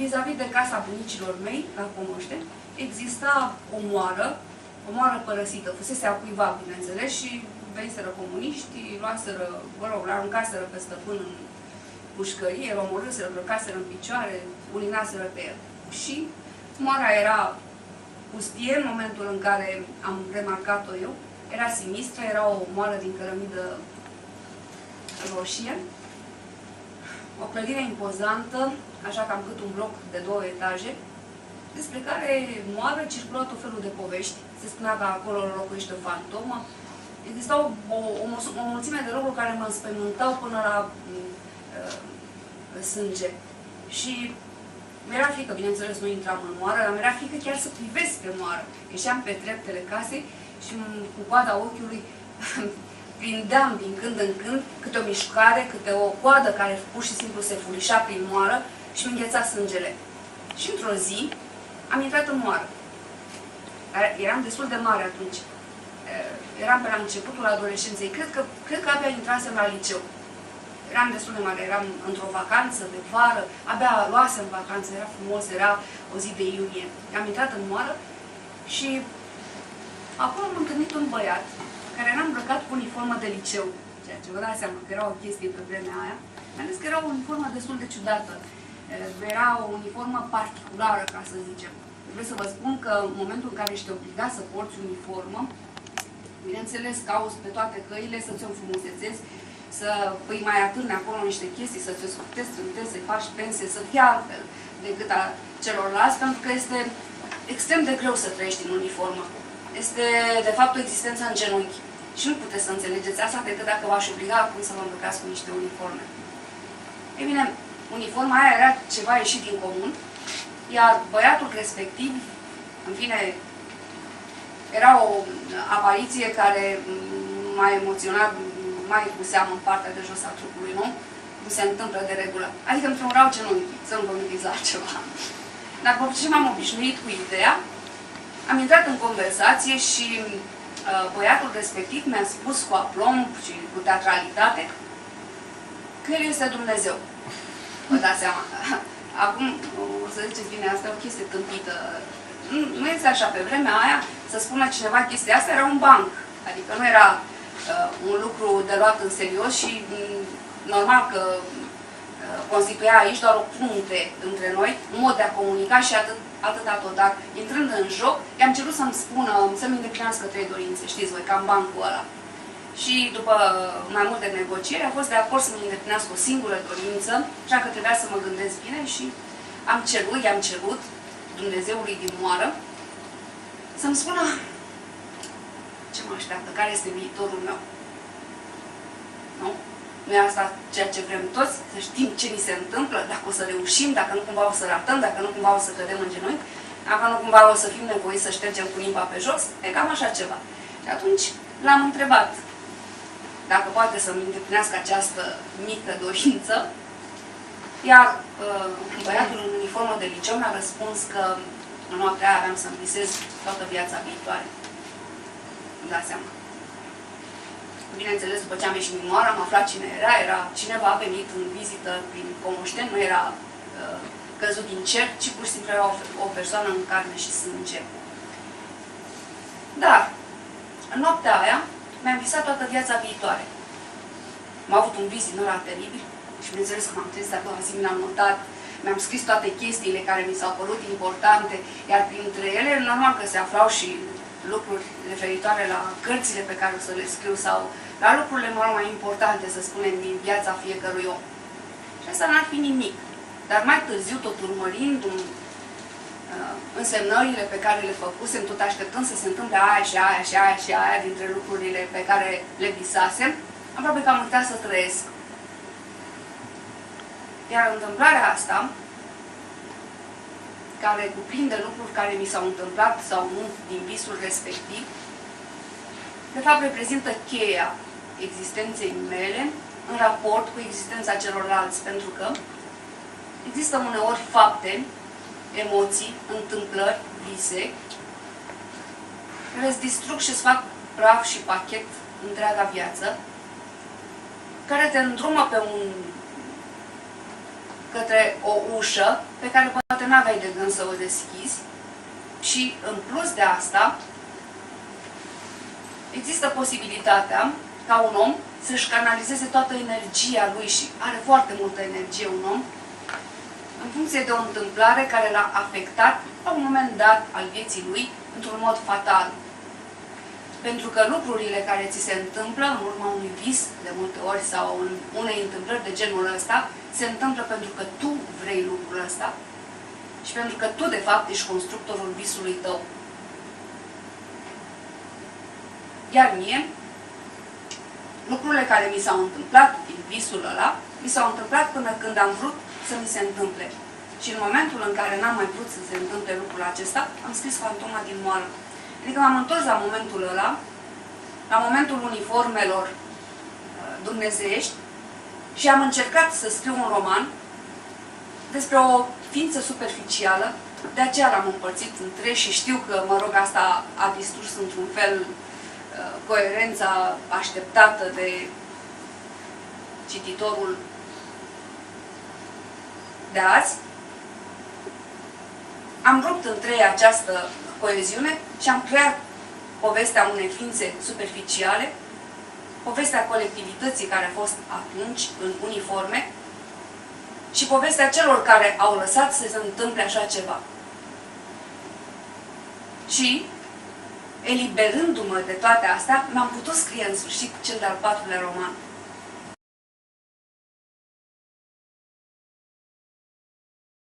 vis-a-vis de casa bunicilor mei, la Comoște, exista o moară părăsită. Fusese a cuiva, bineînțeles, și veniseră comuniștii, luaseră, aruncaseră pe stăpân în pușcărie, îl omorâseră, călcaseră în picioare, urinaseră pe el. Și moara era pustie în momentul în care am remarcat-o eu, era sinistră, era o moară din cărămidă roșie, o clădire impozantă, așa cam cât un bloc de 2 etaje, despre care moară circula tot felul de povești. Se spunea că acolo locuiește o fantomă. Existau o mulțime de lucruri care mă înspăimântau până la sânge. Și mi-era frică, bineînțeles, nu intram în moară, dar mi-era frică chiar să privesc pe moară. Ieșeam pe treptele casei și cu coada ochiului prindeam din când în când câte o mișcare, câte o coadă care pur și simplu se furișa prin moară și îmi îngheța sângele. Și într-o zi am intrat în moară. Eram destul de mare atunci. Eram pe la începutul adolescenței. Cred că abia intrasem la liceu. Eram destul de mare. Eram într-o vacanță de vară. Abia luasem vacanță. Era frumos. Era o zi de iunie. Am intrat în moară și acolo am întâlnit un băiat care era îmbrăcat cu uniformă de liceu. Ceea ce vă dați seama că era o chestie pe vremea aia. Mi-am zis că era o uniformă destul de ciudată. Era o uniformă particulară, ca să zicem. Vreau să vă spun că în momentul în care ești obligat să porți uniformă, bineînțeles, cauți pe toate căile să ți-o înfrumusețezi, să îi mai atârni acolo niște chestii, să ți-o scutezi, strântezi, să-i faci pensie, să fie altfel decât a celorlalți, pentru că este extrem de greu să trăiești în uniformă. Este, de fapt, o existență în genunchi. Și nu puteți să înțelegeți asta decât dacă v-aș obliga acum să vă îmbrăcați cu niște uniforme. Ei bine, uniforma aia era ceva ieșit din comun, iar băiatul respectiv, în fine, era o apariție care m-a emoționat mai cu seamă în partea de jos a trupului, nu? Nu se întâmplă de regulă. Adică îmi tremurau genunchii, să nu vă gândiți la altceva. Dar după ce m-am obișnuit cu ideea, am intrat în conversație și băiatul respectiv mi-a spus cu aplomb și cu teatralitate că el este Dumnezeu. Vă dați seama. Acum, o să ziceți bine, asta e o chestie tâmpită. Nu este așa. Pe vremea aia, să spună cineva chestia asta, era un banc. Adică nu era un lucru de luat în serios și normal că constituia aici doar o punte între noi, un mod de a comunica și atâta tot. Dar intrând în joc, i-am cerut să-mi spună, să-mi îndeplinească 3 dorințe, știți voi, cam bancul ăla. Și după mai multe negocieri a fost de acord să-mi îndeplinească o singură dorință, așa că trebuia să mă gândesc bine și i-am cerut Dumnezeului din moară să-mi spună ce mă așteaptă, care este viitorul meu. Nu? Nu e asta ceea ce vrem toți, să știm ce ni se întâmplă, dacă o să reușim, dacă nu cumva o să ratăm, dacă nu cumva o să cădem în genunchi, dacă nu cumva o să fim nevoiți să ștergem cu limba pe jos, e cam așa ceva. Și atunci l-am întrebat dacă poate să-mi îndeplinească această mică dorință, iar băiatul în uniformă de liceu mi-a răspuns că în noaptea aia aveam să-mi visez toată viața viitoare. Îmi dați seama. Bineînțeles, după ce am ieșit din moară, am aflat cine era. Era cineva venit în vizită prin Comoșteni, nu era căzut din cer, ci pur și simplu era o persoană în carne și sânge. Dar, în noaptea aia, mi-am visat toată viața viitoare. Am avut un vis din ăla teribil și bineînțeles că m-am trezit a doua zi, mi-am notat, mi-am scris toate chestiile care mi s-au părut importante, iar printre ele, normal că se aflau și lucruri referitoare la cărțile pe care o să le scriu sau la lucrurile mai importante, să spunem, din viața fiecărui om. Și asta n-ar fi nimic. Dar mai târziu, tot urmărind însemnările pe care le făcusem, tot așteptând să se întâmple aia și aia și aia și aia dintre lucrurile pe care le visasem, aproape că am uitat să trăiesc. Iar întâmplarea asta, care cuprinde lucruri care mi s-au întâmplat sau nu din visul respectiv, de fapt reprezintă cheia existenței mele în raport cu existența celorlalți, pentru că există uneori fapte, emoții, întâmplări, vise, care îți distrug și îți fac praf și pachet întreaga viață, care te îndrumă pe un către o ușă pe care poate n-aveai de gând să o deschizi și, în plus de asta, există posibilitatea ca un om să-și canalizeze toată energia lui și are foarte multă energie un om în funcție de o întâmplare care l-a afectat la un moment dat al vieții lui într-un mod fatal. Pentru că lucrurile care ți se întâmplă în urma unui vis de multe ori sau în unei întâmplări de genul ăsta se întâmplă pentru că tu vrei lucrul ăsta și pentru că tu de fapt ești constructorul visului tău. Iar mie, lucrurile care mi s-au întâmplat din visul ăla, mi s-au întâmplat până când am vrut să mi se întâmple. Și în momentul în care n-am mai vrut să se întâmple lucrul acesta, am scris Fantoma din moară. Adică m-am întors la momentul ăla, la momentul uniformelor dumnezeiești și am încercat să scriu un roman despre o ființă superficială, de aceea l-am împărțit în trei și știu că, mă rog, asta a distrus într-un fel coerența așteptată de cititorul de azi. Am rupt în trei această coeziune și am creat povestea unei ființe superficiale, povestea colectivității care a fost atunci în uniforme și povestea celor care au lăsat să se întâmple așa ceva. Și, eliberându-mă de toate astea, mi-am putut scrie în sfârșit cel de-al patrulea roman.